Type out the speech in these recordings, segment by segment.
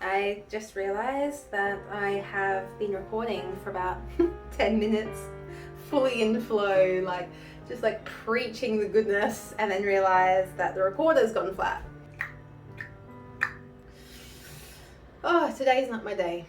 I just realized that I have been recording for about 10 minutes, fully in flow, just preaching the goodness, and then realized that the recorder's gone flat. Oh, today's not my day.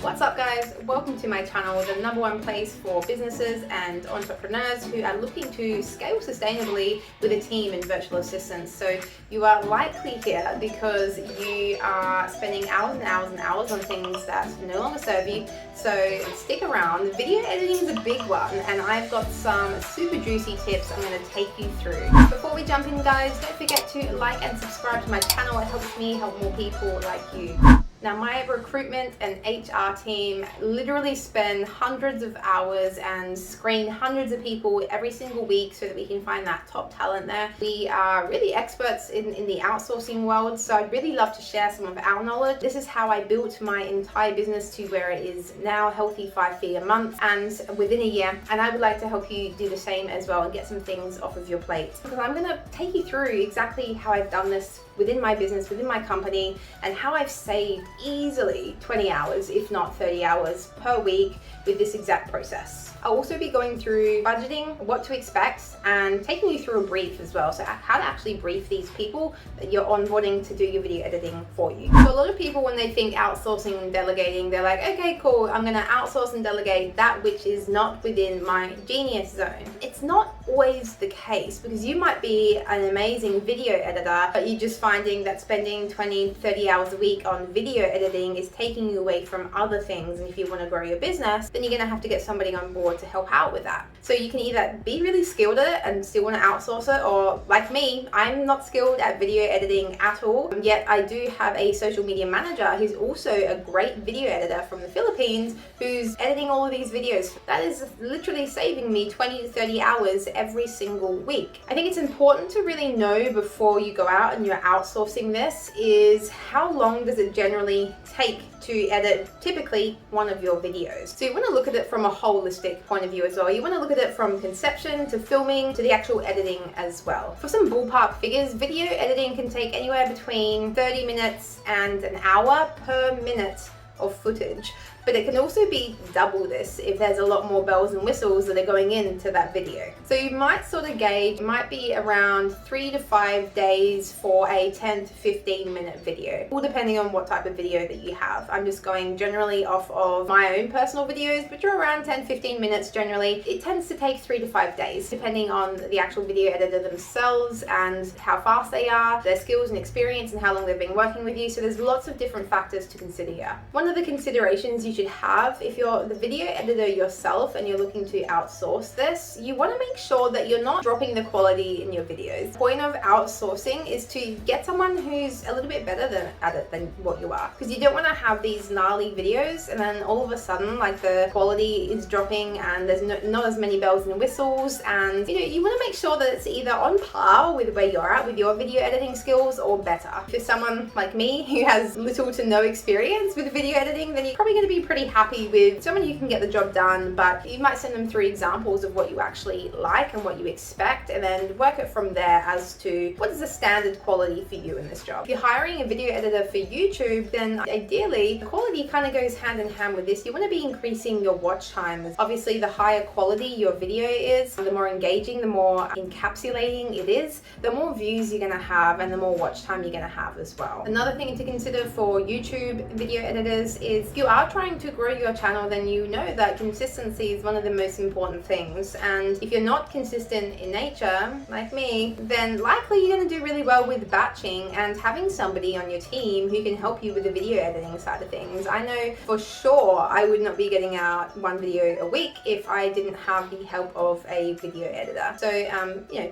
What's up guys, welcome to my channel, the #1 place for businesses and entrepreneurs who are looking to scale sustainably with a team and virtual assistants. So you are likely here because you are spending hours and hours and hours on things that no longer serve you. So stick around. Video editing is a big one and I've got some super juicy tips I'm going to take you through. Before we jump in guys, don't forget to like and subscribe to my channel. It helps me help more people like you. Now my recruitment and HR team literally spend hundreds of hours and screen hundreds of people every single week so that we can find that top talent there. We are really experts in the outsourcing world, so I'd really love to share some of our knowledge. This is how I built my entire business to where it is now, healthy 5 figure a month and within a year, and I would like to help you do the same as well and get some things off of your plate. Because I'm going to take you through exactly how I've done this within my business, within my company, and how I've saved easily 20 hours, if not 30 hours per week with this exact process. I'll also be going through budgeting, what to expect, and taking you through a brief as well. So how to actually brief these people that you're onboarding to do your video editing for you. So a lot of people, when they think outsourcing and delegating, they're like, okay, cool, I'm gonna outsource and delegate that which is not within my genius zone. It's not always the case, because you might be an amazing video editor, but you're just finding that spending 20, 30 hours a week on video editing is taking you away from other things. And if you want to grow your business, then you're going to have to get somebody on board to help out with that. So you can either be really skilled at it and still want to outsource it, or like me, I'm not skilled at video editing at all, yet I do have a social media manager who's also a great video editor from the Philippines who's editing all of these videos. That is literally saving me 20 to 30 hours every single week. I think it's important to really know before you go out and you're outsourcing this is how long does it generally take to edit typically one of your videos. So you want to look at it from a holistic point of view as well. You want to look at it from conception to filming to the actual editing as well. For some ballpark figures, video editing can take anywhere between 30 minutes and an hour per minute of footage. But it can also be double this if there's a lot more bells and whistles that are going into that video. So you might sort of gauge, it might be around 3 to 5 days for a 10 to 15 minute video, all depending on what type of video that you have. I'm just going generally off of my own personal videos, which are around 10-15 minutes generally. It tends to take 3 to 5 days, depending on the actual video editor themselves and how fast they are, their skills and experience, and how long they've been working with you. So there's lots of different factors to consider here. One of the considerations you should have if you're the video editor yourself and you're looking to outsource this, you want to make sure that you're not dropping the quality in your videos. The point of outsourcing is to get someone who's a little bit better at it than what you are, because you don't want to have these gnarly videos and then all of a sudden the quality is dropping and there's not as many bells and whistles, and you want to make sure that it's either on par with where you're at with your video editing skills or better. If you're someone like me who has little to no experience with video editing, then you're probably going to be pretty happy with someone who can get the job done, but you might send them through examples of what you actually like and what you expect, and then work it from there as to what is the standard quality for you in this job. If you're hiring a video editor for YouTube, then ideally the quality kind of goes hand in hand with this. You want to be increasing your watch time. Obviously the higher quality your video is, the more engaging, the more encapsulating it is, the more views you're going to have and the more watch time you're going to have as well. Another thing to consider for YouTube video editors is if you are trying to grow your channel, then you know that consistency is one of the most important things. And if you're not consistent in nature, like me, then likely you're going to do really well with batching and having somebody on your team who can help you with the video editing side of things. I know for sure I would not be getting out one video a week if I didn't have the help of a video editor. So,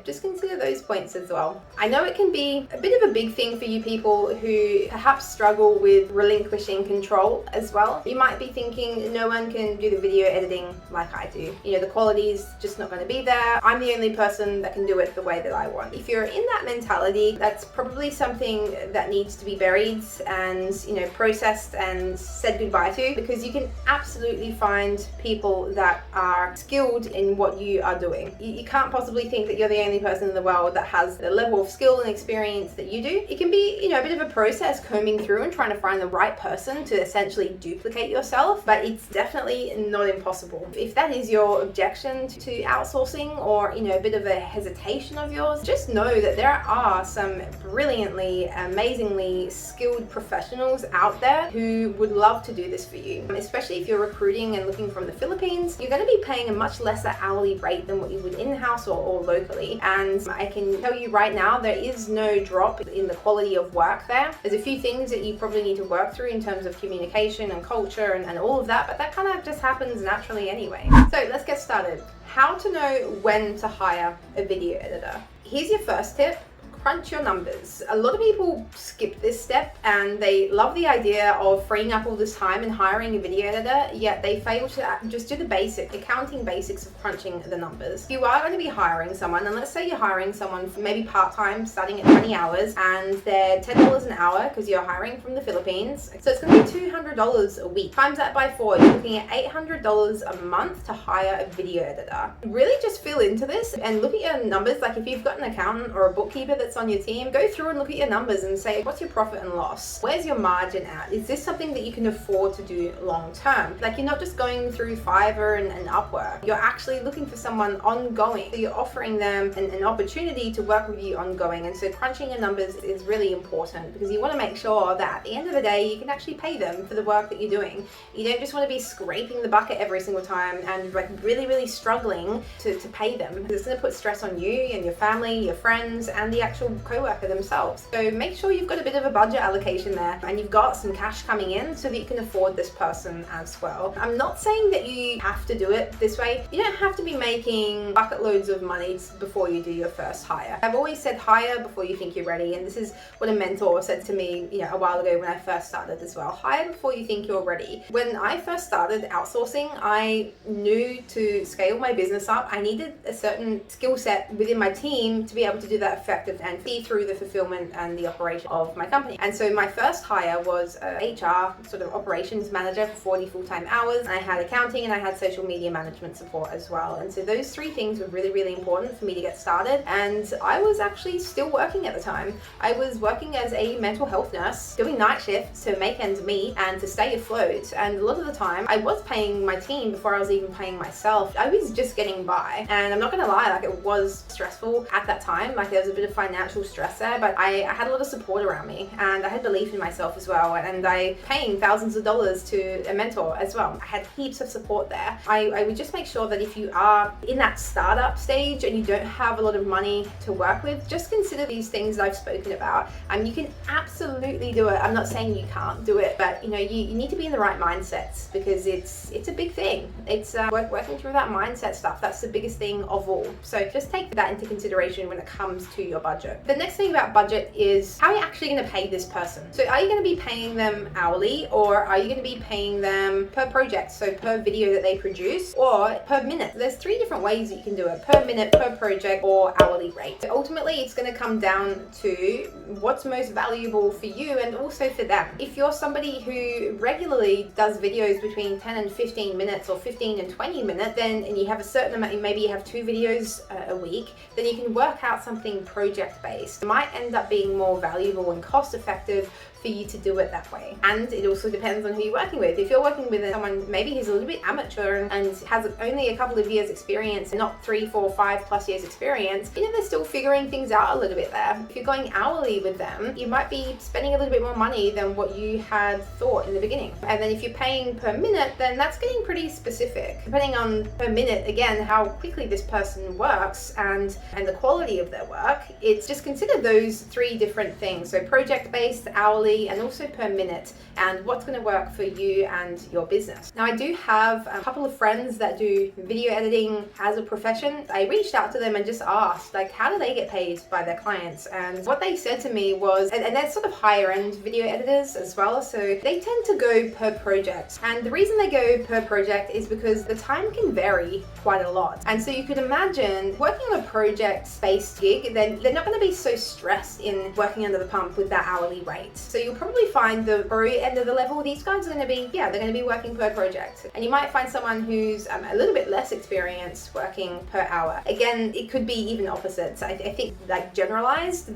just consider those points as well. I know it can be a bit of a big thing for you people who perhaps struggle with relinquishing control as well. You might might be thinking, no one can do the video editing like I do. You know, the quality's just not going to be there. I'm the only person that can do it the way that I want. If you're in that mentality, that's probably something that needs to be buried and, you know, processed and said goodbye to, because you can absolutely find people that are skilled in what you are doing. You can't possibly think that you're the only person in the world that has the level of skill and experience that you do. It can be, you know, a bit of a process combing through and trying to find the right person to essentially duplicate yourself, but it's definitely not impossible. If that is your objection to outsourcing, or, you know, a bit of a hesitation of yours, just know that there are some brilliantly, amazingly skilled professionals out there who would love to do this for you. Especially if you're recruiting and looking from the Philippines, you're going to be paying a much lesser hourly rate than what you would in-house or locally. And I can tell you right now, there is no drop in the quality of work there. There's a few things that you probably need to work through in terms of communication and culture and all of that, but that kind of just happens naturally anyway. So let's get started. How to know when to hire a video editor. Here's your first tip. Crunch your numbers. A lot of people skip this step and they love the idea of freeing up all this time and hiring a video editor, yet they fail to just do the accounting basics of crunching the numbers. If you are going to be hiring someone, and let's say you're hiring someone for maybe part-time starting at 20 hours and they're $10 an hour because you're hiring from the Philippines, so it's going to be $200 a week. Times that by 4, you're looking at $800 a month to hire a video editor. Really just feel into this and look at your numbers. Like if you've got an accountant or a bookkeeper that's on your team, go through and look at your numbers and say, what's your profit and loss? Where's your margin at? Is this something that you can afford to do long term? Like, you're not just going through Fiverr and Upwork. You're actually looking for someone ongoing. So you're offering them an opportunity to work with you ongoing. And so crunching your numbers is really important, because you want to make sure that at the end of the day, you can actually pay them for the work that you're doing. You don't just want to be scraping the bucket every single time and like really struggling to pay them, because it's going to put stress on you and your family, your friends, and the actual co-worker themselves. So make sure you've got a bit of a budget allocation there and you've got some cash coming in so that you can afford this person as well. I'm not saying that you have to do it this way. You don't have to be making bucket loads of money before you do your first hire. I've always said hire before you think you're ready, and this is what a mentor said to me, you know, a while ago when I first started as well. Hire before you think you're ready. When I first started outsourcing, I knew to scale my business up, I needed a certain skill set within my team to be able to do that effective and see through the fulfillment and the operation of my company. And so my first hire was a HR sort of operations manager for 40 full-time hours. I had accounting and I had social media management support as well. And so those three things were really important for me to get started. And I was actually still working at the time. I was working as a mental health nurse, doing night shifts to make ends meet and to stay afloat. And a lot of the time I was paying my team before I was even paying myself. I was just getting by. And I'm not gonna lie, like, it was stressful at that time. Like, there was a bit of financial stress there, but I had a lot of support around me and I had belief in myself as well, and I paying thousands of dollars to a mentor as well. I had heaps of support there. I would just make sure that if you are in that startup stage and you don't have a lot of money to work with, just consider these things that I've spoken about. You can absolutely do it. I'm not saying you can't do it, but you know, you need to be in the right mindsets, because it's a big thing. It's working through that mindset stuff. That's the biggest thing of all. So just take that into consideration when it comes to your budget. The next thing about budget is how are you actually going to pay this person? So are you going to be paying them hourly, or are you going to be paying them per project, so per video that they produce, or per minute? There's three different ways that you can do it: per minute, per project, or hourly rate. So ultimately it's going to come down to what's most valuable for you and also for them. If you're somebody who regularly does videos between 10 and 15 minutes or 15 and 20 minutes, and you have a certain amount, maybe you have 2 videos a week, then you can work out something project based. It might end up being more valuable and cost effective for you to do it that way. And it also depends on who you're working with. If you're working with someone maybe who's a little bit amateur and has only a couple of years experience and not 3, 4, 5+ years experience, you know, they're still figuring things out a little bit there. If you're going hourly with them, you might be spending a little bit more money than what you had thought in the beginning. And then if you're paying per minute, then that's getting pretty specific. Depending on per minute, again, how quickly this person works and the quality of their work, it's just consider those 3 different things. So project based, hourly, hourly and also per minute, and what's going to work for you and your business. Now, I do have a couple of friends that do video editing as a profession. I reached out to them and just asked, like, how do they get paid by their clients? And what they said to me was, and they're sort of higher end video editors as well, so they tend to go per project. And the reason they go per project is because the time can vary quite a lot. And so you could imagine working on a project-based gig, then they're not going to be so stressed in working under the pump with that hourly rate. So you'll probably find the pro end of the level, these guys are going to be, they're going to be working per project. And you might find someone who's a little bit less experienced working per hour. Again, it could be even opposites. I think, like, generalized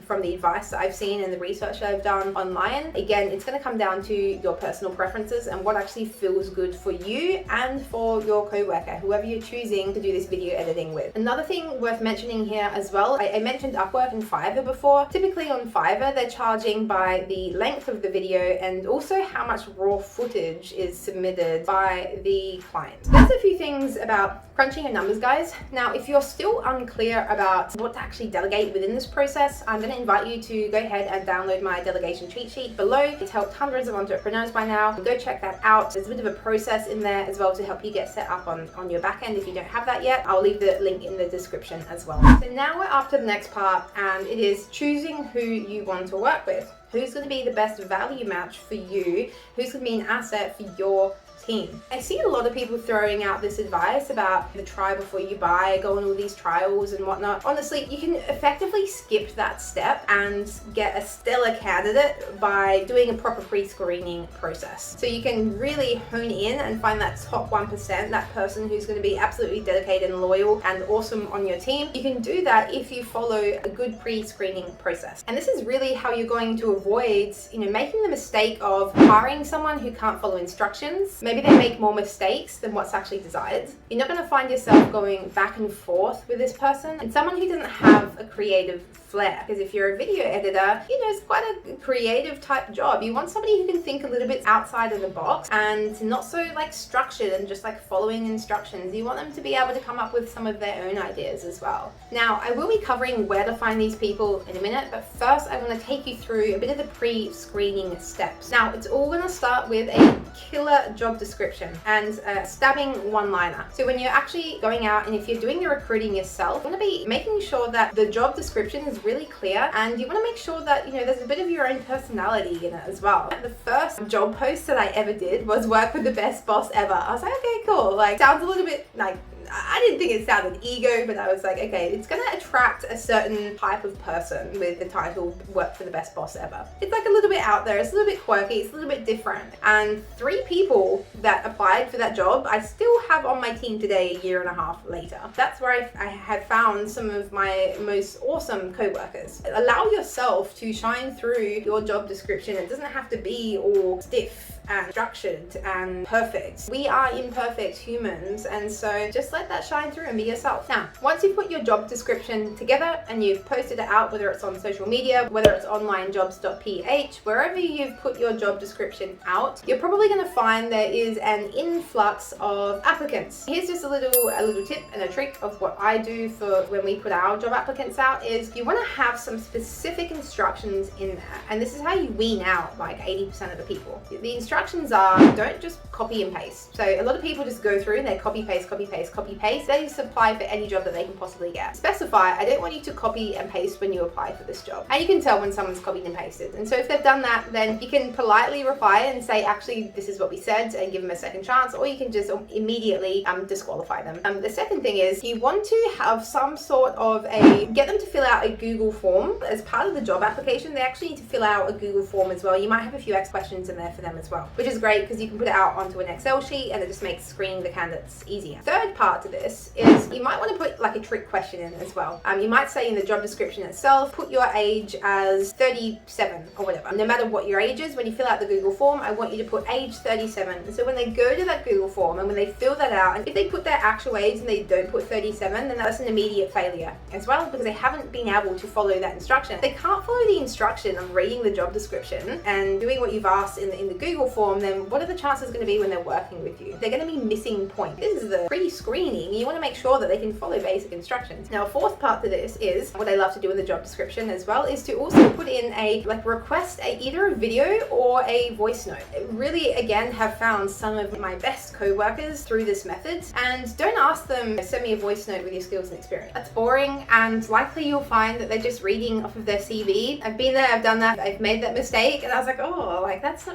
from the advice that I've seen and the research that I've done online, again, it's going to come down to your personal preferences and what actually feels good for you and for your co-worker, whoever you're choosing to do this video editing with. Another thing worth mentioning here as well, I mentioned Upwork and Fiverr before. Typically on Fiverr, they're charging by the length of the video and also how much raw footage is submitted by the client. There's a few things about crunching your numbers, guys. Now, if you're still unclear about what to actually delegate within this process, I'm going to invite you to go ahead and download my delegation cheat sheet below. It's helped hundreds of entrepreneurs by now. Go check that out. There's a bit of a process in there as well to help you get set up on your back end if you don't have that yet. I'll leave the link in the description as well. So now we're up to the next part, and it is choosing who you want to work with. Who's going to be the best value match for you? Who's going to be an asset for your team? I see a lot of people throwing out this advice about the try before you buy, go on all these trials and whatnot. Honestly, you can effectively skip that step and get a stellar candidate by doing a proper pre-screening process. So you can really hone in and find that top 1%, that person who's going to be absolutely dedicated and loyal and awesome on your team. You can do that if you follow a good pre-screening process. And this is really how you're going to avoid, making the mistake of hiring someone who can't follow instructions. Maybe they make more mistakes than what's actually desired. You're not going to find yourself going back and forth with this person, and someone who doesn't have a creative flair. Because if you're a video editor, it's quite a creative type job. You want somebody who can think a little bit outside of the box and not so structured and just following instructions. You want them to be able to come up with some of their own ideas as well. Now, I will be covering where to find these people in a minute, but first I want to take you through a bit of the pre-screening steps. Now, it's all going to start with a killer job description and a stabbing one-liner. So when you're actually going out and if you're doing the recruiting yourself, you want to be making sure that the job description is really clear, and you want to make sure that there's a bit of your own personality in it as well. The first job post that I ever did was work with the best boss ever. I was like, okay, cool. Sounds a little bit I didn't think it sounded ego, but I was like, okay, it's gonna attract a certain type of person with the title work for the best boss ever. It's a little bit out there, it's a little bit quirky, it's a little bit different. And 3 people that applied for that job, I still have on my team today, a year and a half later. That's where I have found some of my most awesome co-workers. Allow yourself to shine through your job description. It doesn't have to be all stiff and structured and perfect. We are imperfect humans, and so just let that shine through and be yourself. Now, once you put your job description together and you've posted it out, whether it's on social media, whether it's onlinejobs.ph, wherever you've put your job description out, you're probably going to find there is an influx of applicants. Here's just a little tip and a trick of what I do for when we put our job applicants out is you want to have some specific instructions in there, and this is how you wean out 80% of the people. The instructions are, don't just copy and paste. So a lot of people just go through and they copy paste. They just apply for any job that they can possibly get. Specify, I don't want you to copy and paste when you apply for this job. And you can tell when someone's copied and pasted. And so if they've done that, then you can politely reply and say, actually, this is what we said, and give them a second chance, or you can just immediately disqualify them. The second thing is you want to have some sort of get them to fill out a Google form. As part of the job application, they actually need to fill out a Google form as well. You might have a few questions in there for them as well, which is great because you can put it out onto an Excel sheet and it just makes screening the candidates easier. Third part to this is you might want to put a trick question in as well. You might say in the job description itself, put your age as 37 or whatever. No matter what your age is, when you fill out the Google form, I want you to put age 37. And so when they go to that Google form and when they fill that out, and if they put their actual age and they don't put 37, then that's an immediate failure as well, because they haven't been able to follow that instruction. If they can't follow the instruction of reading the job description and doing what you've asked in the Google form, then what are the chances going to be when they're working with you? They're going to be missing points. This is the pre-screening. You want to to make sure that they can follow basic instructions. Now, a fourth part to this is what I love to do in the job description as well, is to also put in a request either a video or a voice note. I really, again, have found some of my best co-workers through this method. And don't ask them, send me a voice note with your skills and experience. That's boring, and likely you'll find that they're just reading off of their CV. I've been there, I've done that, I've made that mistake, and I was like, oh, that's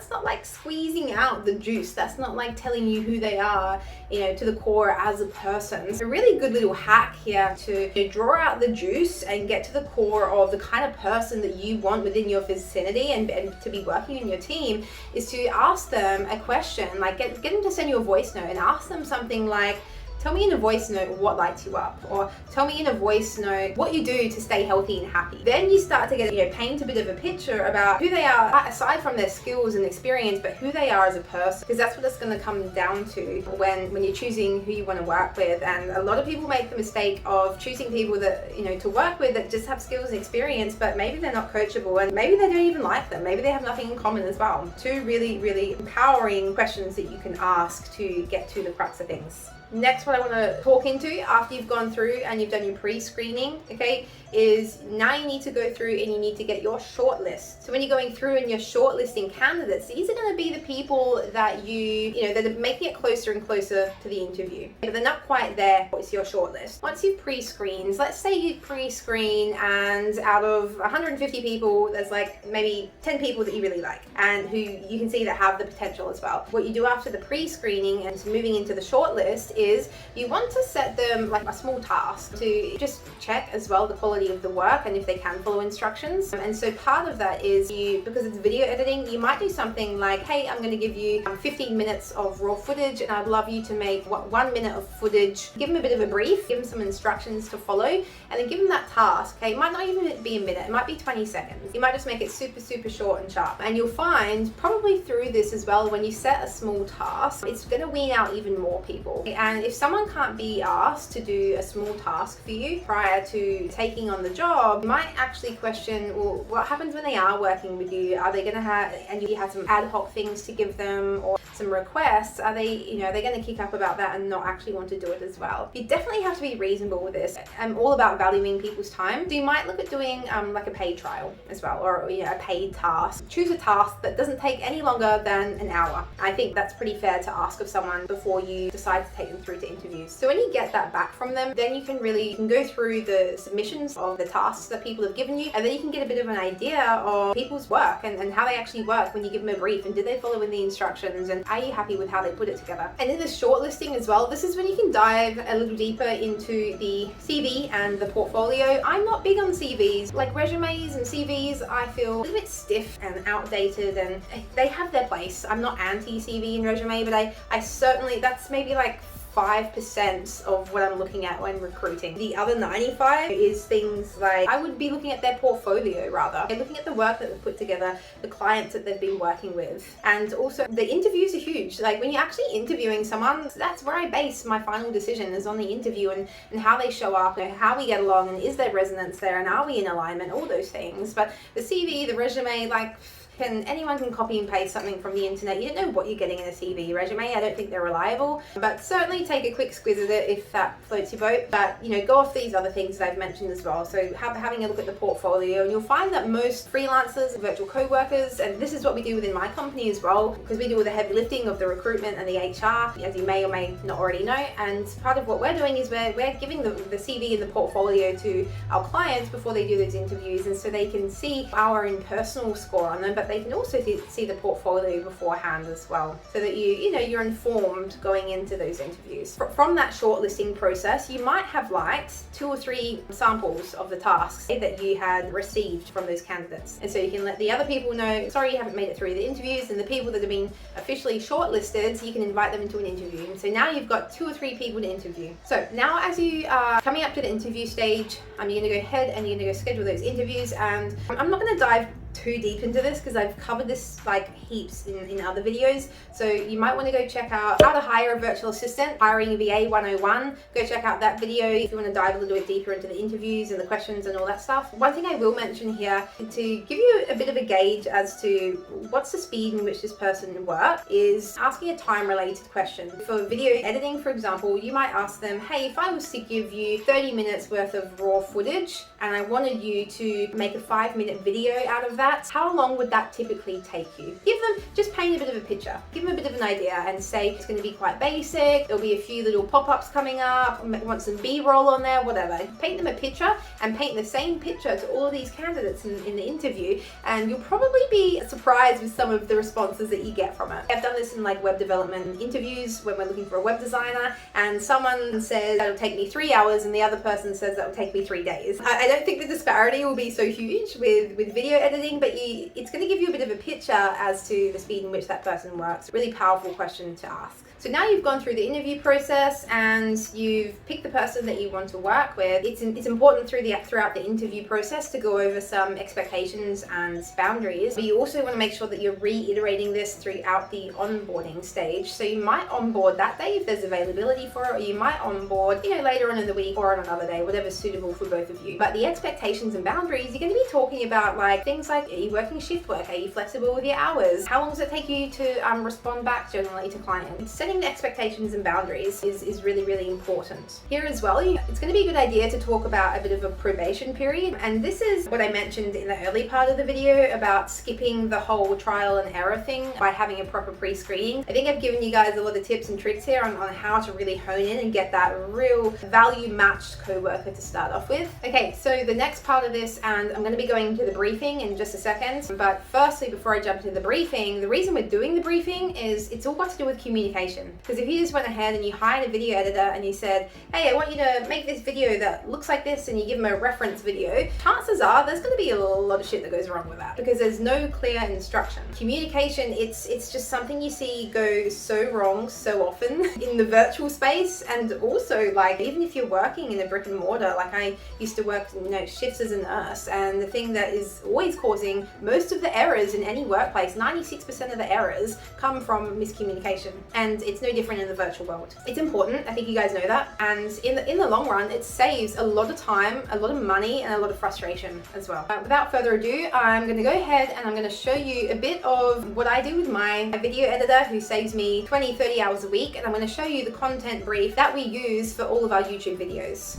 not like squeezing out the juice. That's not like telling you who they are, to the core as a person. It's a really good little hack here to draw out the juice and get to the core of the kind of person that you want within your vicinity and to be working in your team, is to ask them a question, like get them to send you a voice note and ask them something like, tell me in a voice note what lights you up, or tell me in a voice note what you do to stay healthy and happy. Then you start to get, paint a bit of a picture about who they are, aside from their skills and experience, but who they are as a person, because that's what it's going to come down to when you're choosing who you want to work with. And a lot of people make the mistake of choosing people that, to work with that just have skills and experience, but maybe they're not coachable, and maybe they don't even like them. Maybe they have nothing in common as well. Two really, really empowering questions that you can ask to get to the crux of things. Next, what I want to talk into after you've gone through and you've done your pre-screening, okay, is now you need to go through and you need to get your shortlist. So when you're going through and you're shortlisting candidates, these are going to be the people that that are making it closer and closer to the interview. But they're not quite there. It's your shortlist. Once you've pre-screened, let's say you pre-screen and out of 150 people, there's like maybe 10 people that you really like and who you can see that have the potential as well. What you do after the pre-screening and moving into the shortlist is you want to set them like a small task to just check as well the quality of the work and if they can follow instructions. And so part of that is because it's video editing, you might do something like, hey, I'm going to give you 15 minutes of raw footage and I'd love you to make 1 minute of footage. Give them a bit of a brief, give them some instructions to follow, and then give them that task. Okay, it might not even be a minute, it might be 20 seconds. You might just make it super, super short and sharp. And you'll find probably through this as well, when you set a small task, it's going to wean out even more people. And if someone can't be asked to do a small task for you prior to taking on the job, you might actually question, well, what happens when they are working with you? Are they going to have, and you have some ad hoc things to give them or some requests, are they, are they going to kick up about that and not actually want to do it as well? You definitely have to be reasonable with this. I'm all about valuing people's time. So you might look at doing like a paid trial as well, or a paid task. Choose a task that doesn't take any longer than an hour. I think that's pretty fair to ask of someone before you decide to take them through to interviews. So when you get that back from them, then you can go through the submissions of the tasks that people have given you, and then you can get a bit of an idea of people's work and how they actually work when you give them a brief, and did they follow in the instructions, and are you happy with how they put it together? And in the shortlisting as well, this is when you can dive a little deeper into the CV and the portfolio. I'm not big on CVs. Like resumes and CVs, I feel a little bit stiff and outdated, and they have their place. I'm not anti-CV and resume, but I certainly, that's maybe like 5% of what I'm looking at when recruiting. The other 95 is things like, I would be looking at their portfolio rather, and looking at the work that they've put together, the clients that they've been working with. And also the interviews are huge. Like when you're actually interviewing someone, that's where I base my final decision, is on the interview and how they show up and how we get along, and is there resonance there, and are we in alignment, all those things. But the CV, the resume, like, anyone can copy and paste something from the internet. You don't know what you're getting in a CV resume. I don't think they're reliable, but certainly take a quick squiz at it if that floats your boat. But go off these other things that I've mentioned as well. So having a look at the portfolio, and you'll find that most freelancers, virtual co-workers, and this is what we do within my company as well, because we do all the heavy lifting of the recruitment and the HR, as you may or may not already know. And part of what we're doing is we're giving the CV and the portfolio to our clients before they do those interviews, and so they can see our impersonal score on them, but they can also see the portfolio beforehand as well, so that you're informed going into those interviews. From that shortlisting process, you might have liked 2 or 3 samples of the tasks that you had received from those candidates, and so you can let the other people know, sorry, you haven't made it through the interviews, and the people that have been officially shortlisted, so you can invite them into an interview. And so now you've got 2 or 3 people to interview. So now as you are coming up to the interview stage, you're going to go ahead and you're going to go schedule those interviews, and I'm not going to dive too deep into this because I've covered this like heaps in other videos. So you might want to go check out how to hire a virtual assistant, hiring a VA 101. Go check out that video if you want to dive a little bit deeper into the interviews and the questions and all that stuff. One thing I will mention here to give you a bit of a gauge as to what's the speed in which this person works is asking a time related question. For video editing, for example, you might ask them, hey, if I was to give you 30 minutes worth of raw footage and I wanted you to make a 5-minute video out of that, how long would that typically take you? Give them, just paint a bit of a picture, give them a bit of an idea and say it's going to be quite basic, there'll be a few little pop-ups coming up, want some B-roll on there, whatever. Paint them a picture and paint the same picture to all of these candidates in the interview, and you'll probably be surprised with some of the responses that you get from it. I've done this in like web development interviews when we're looking for a web designer, and someone says that'll take me 3 hours and the other person says that'll take me 3 days. I don't think the disparity will be so huge with video editing, but it's going to give you a bit of a picture as to the speed in which that person works. Really powerful question to ask. So now you've gone through the interview process and you've picked the person that you want to work with. It's important throughout the interview process to go over some expectations and boundaries, but you also want to make sure that you're reiterating this throughout the onboarding stage. So you might onboard that day if there's availability for it, or you might onboard, later on in the week or on another day, whatever's suitable for both of you. But the expectations and boundaries, you're going to be talking about like things like, are you working shift work? Are you flexible with your hours? How long does it take you to respond back generally to clients? Setting the expectations and boundaries is really, really important. Here as well, it's going to be a good idea to talk about a bit of a probation period. And this is what I mentioned in the early part of the video about skipping the whole trial and error thing by having a proper pre-screening. I think I've given you guys a lot of tips and tricks here on how to really hone in and get that real value matched co-worker to start off with. Okay, so the next part of this, and I'm going to be going into the briefing in just a second, but firstly, before I jump into the briefing, the reason we're doing the briefing is it's all got to do with communication. Because if you just went ahead and you hired a video editor and you said, hey, I want you to make this video that looks like this, and you give them a reference video, chances are there's going to be a lot of shit that goes wrong with that because there's no clear instruction. Communication, it's just something you see go so wrong so often in the virtual space, and also like even if you're working in a brick and mortar, like I used to work shifts as a nurse, and the thing that is always causing most of the errors in any workplace, 96% of the errors come from miscommunication, and it's no different in the virtual world. It's important, I think you guys know that, and in the long run it saves a lot of time, a lot of money, and a lot of frustration as well. Without further ado, I'm going to go ahead and I'm going to show you a bit of what I do with my video editor who saves me 20-30 hours a week, and I'm going to show you the content brief that we use for all of our YouTube videos.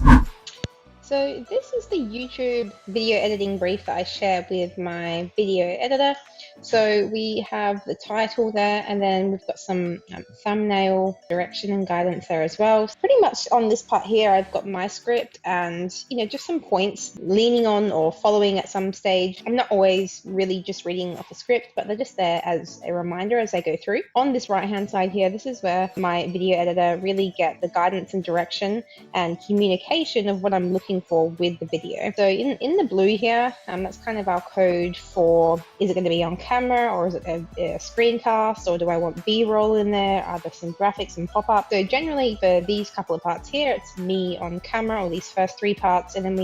So this is the YouTube video editing brief that I share with my video editor. So we have the title there, and then we've got some thumbnail direction and guidance there as well. So pretty much on this part here, I've got my script and, just some points leaning on or following at some stage. I'm not always really just reading off a script, but they're just there as a reminder as I go through. On this right-hand side here, this is where my video editor really get the guidance and direction and communication of what I'm looking for with the video. So in the blue here, that's kind of our code for, is it going to be on camera or is it a screencast, or do I want B-roll in there? Are there some graphics and pop-up? So generally for these couple of parts here, it's me on camera, or these first 3 parts, and then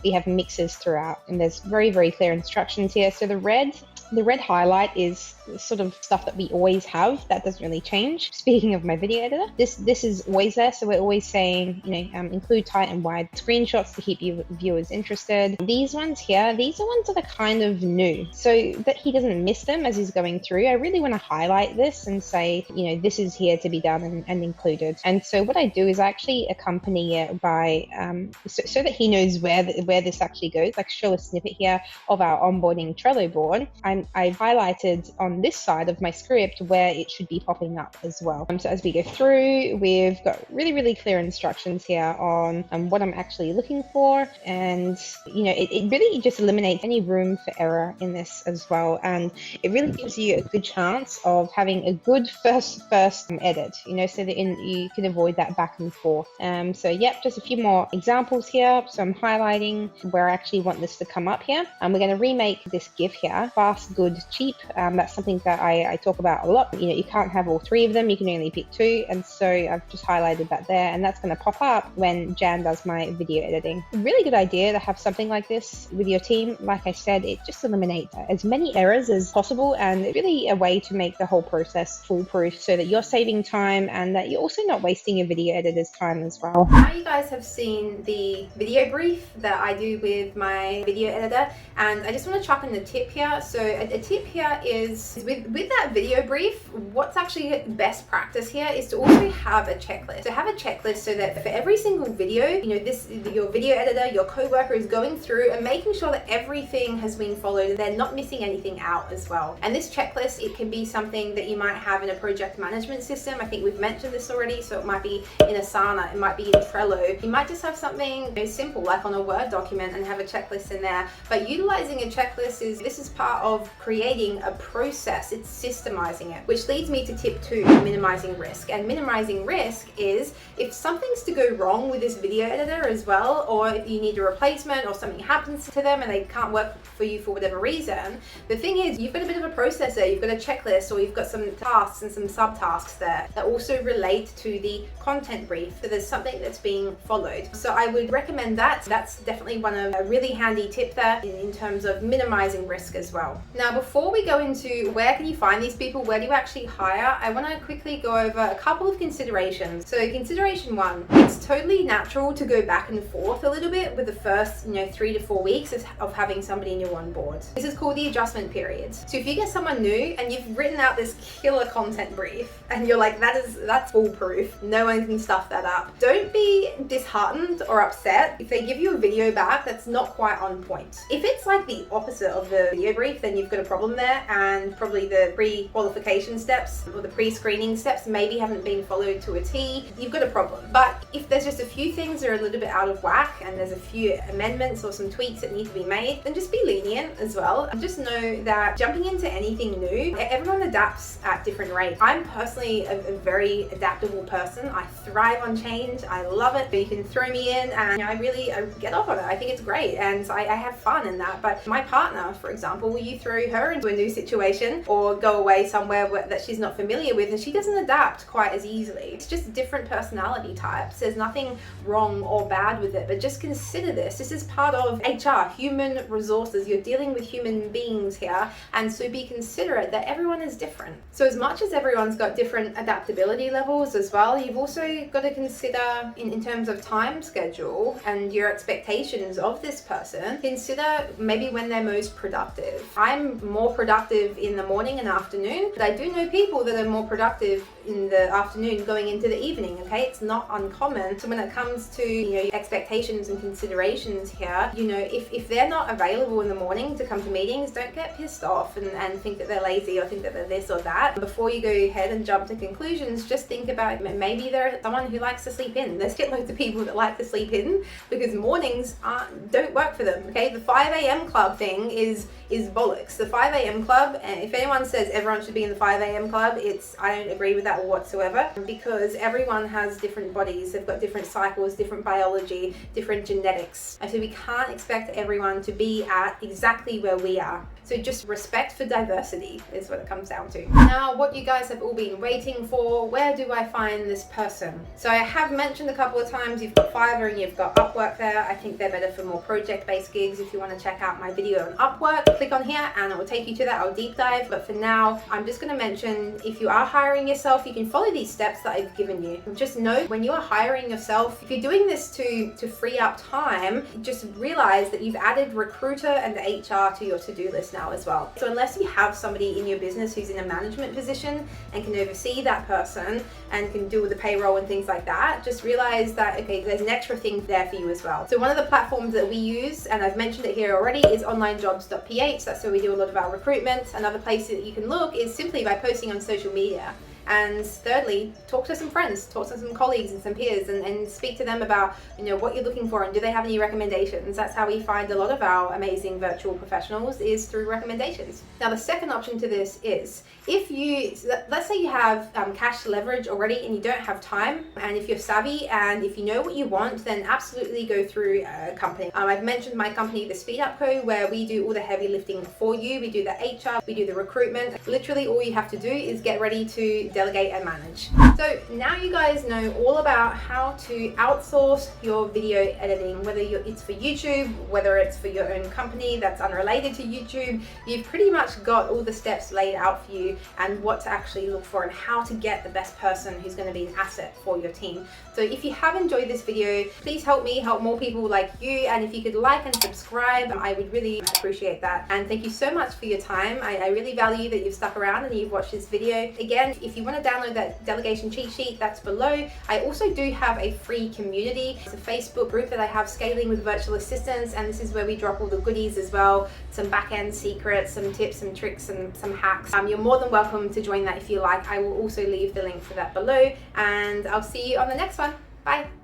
we have mixes throughout, and there's very, very clear instructions here. So the red highlight is sort of stuff that we always have. That doesn't really change. Speaking of my video editor, this is always there. So we're always saying, include tight and wide screenshots to keep you viewers interested. These ones here, these are ones that are kind of new, so that he doesn't miss them as he's going through. I really want to highlight this and say, this is here to be done and included. And so what I do is I actually accompany it by, so that he knows where this actually goes, like show a snippet here of our onboarding Trello board. I've highlighted on this side of my script where it should be popping up as well. So as we go through, we've got really, really clear instructions here on what I'm actually looking for. And, it really just eliminates any room for error in this as well. And it really gives you a good chance of having a good first edit, so that you can avoid that back and forth. So yep, just a few more examples here. So I'm highlighting where I actually want this to come up here. And we're going to remake this GIF here, fast good, cheap. That's something that I talk about a lot. You can't have all 3 of them, you can only pick 2. And so I've just highlighted that there, and that's going to pop up when Jan does my video editing. Really good idea to have something like this with your team. Like I said, it just eliminates as many errors as possible, and it's really a way to make the whole process foolproof so that you're saving time and that you're also not wasting your video editor's time as well. Now you guys have seen the video brief that I do with my video editor, and I just want to chuck in a tip here. So a tip here is with that video brief, what's actually best practice here is to also have a checklist. So have a checklist so that for every single video, your video editor, your coworker is going through and making sure that everything has been followed and they're not missing anything out as well. And this checklist, it can be something that you might have in a project management system. I think we've mentioned this already, so it might be in Asana, it might be in Trello. You might just have something simple like on a Word document and have a checklist in there. But utilizing a checklist is part of creating a process. It's systemizing it, which leads me to tip 2, minimizing risk. And minimizing risk is if something's to go wrong with this video editor as well, or if you need a replacement or something happens to them and they can't work for you for whatever reason, the thing is you've got a bit of a process there, you've got a checklist, or you've got some tasks and some subtasks there that also relate to the content brief. So there's something that's being followed. So I would recommend that. That's definitely one of a really handy tip there in terms of minimizing risk as well. Now, before we go into where can you find these people, where do you actually hire, I want to quickly go over a couple of considerations. So consideration 1, it's totally natural to go back and forth a little bit with the first 3 to 4 weeks of having somebody new on board. This is called the adjustment period. So if you get someone new and you've written out this killer content brief and you're like, that's foolproof, no one can stuff that up, don't be disheartened or upset if they give you a video back that's not quite on point. If it's like the opposite of the video brief, then you've got a problem there, and probably the pre-qualification steps or the pre-screening steps maybe haven't been followed to a T. You've got a problem. But if there's just a few things that are a little bit out of whack and there's a few amendments or some tweaks that need to be made, then just be lenient as well. And just know that jumping into anything new, everyone adapts at different rates. I'm personally a very adaptable person. I thrive on change. I love it. You can throw me in and I get off on it. I think it's great and I have fun in that. But my partner, for example, you throw her into a new situation or go away somewhere that she's not familiar with and she doesn't adapt quite as easily. It's just different personality types. There's nothing wrong or bad with it, but just consider this. This is part of HR, human resources. You're dealing with human beings here, and so be considerate that everyone is different. So as much as everyone's got different adaptability levels as well, you've also got to consider in terms of time schedule and your expectations of this person, consider maybe when they're most productive. I'm more productive in the morning and afternoon, but I do know people that are more productive in the afternoon going into the evening, okay? It's not uncommon. So when it comes to expectations and considerations here, if they're not available in the morning to come to meetings, don't get pissed off and think that they're lazy or think that they're this or that. Before you go ahead and jump to conclusions, just think about maybe they're someone who likes to sleep in. There's loads of people that like to sleep in because mornings don't work for them, okay? The 5 a.m. club thing is bollocks. The 5 a.m. club, and if anyone says everyone should be in the 5 a.m. club, I don't agree with that whatsoever, because everyone has different bodies, they've got different cycles, different biology, different genetics, and so we can't expect everyone to be at exactly where we are. So just respect for diversity is what it comes down to. Now, what you guys have all been waiting for, where do I find this person? So I have mentioned a couple of times, you've got Fiverr and you've got Upwork there. I think they're better for more project-based gigs. If you want to check out my video on Upwork, click on here and it will take you to that. I'll deep dive. But for now, I'm just going to mention, if you are hiring yourself, you can follow these steps that I've given you. Just know when you are hiring yourself, if you're doing this to free up time, just realize that you've added recruiter and HR to your to-do list now as well. So unless you have somebody in your business who's in a management position and can oversee that person and can do the payroll and things like that, just realize that, okay, there's an extra thing there for you as well. So one of the platforms that we use, and I've mentioned it here already, is onlinejobs.ph. That's where we do a lot of our recruitment. Another place that you can look is simply by posting on social media. And thirdly, talk to some friends, talk to some colleagues and some peers, and speak to them about, you know, what you're looking for and do they have any recommendations. That's how we find a lot of our amazing virtual professionals, is through recommendations. Now, the second option to this is, if you, let's say you have cash leverage already and you don't have time, and if you're savvy and if you know what you want, then absolutely go through a company. I've mentioned my company, the Timecode, where we do all the heavy lifting for you. We do the HR, we do the recruitment. Literally all you have to do is get ready to delegate and manage. So now you guys know all about how to outsource your video editing, whether it's for YouTube, whether it's for your own company that's unrelated to YouTube. You've pretty much got all the steps laid out for you and what to actually look for and how to get the best person who's going to be an asset for your team. So if you have enjoyed this video, please help me help more people like you, and if you could like and subscribe, I would really appreciate that. And thank you so much for your time. I really value that you've stuck around and you've watched this video. Again, if you want to download that delegation cheat sheet, that's below. I also do have a free community. It's a Facebook group that I have, Scaling with Virtual Assistants, and this is where we drop all the goodies as well, some back-end secrets, some tips, some tricks, and some hacks. You're more than welcome to join that if you like. I will also leave the link for that below, and I'll see you on the next one. Bye.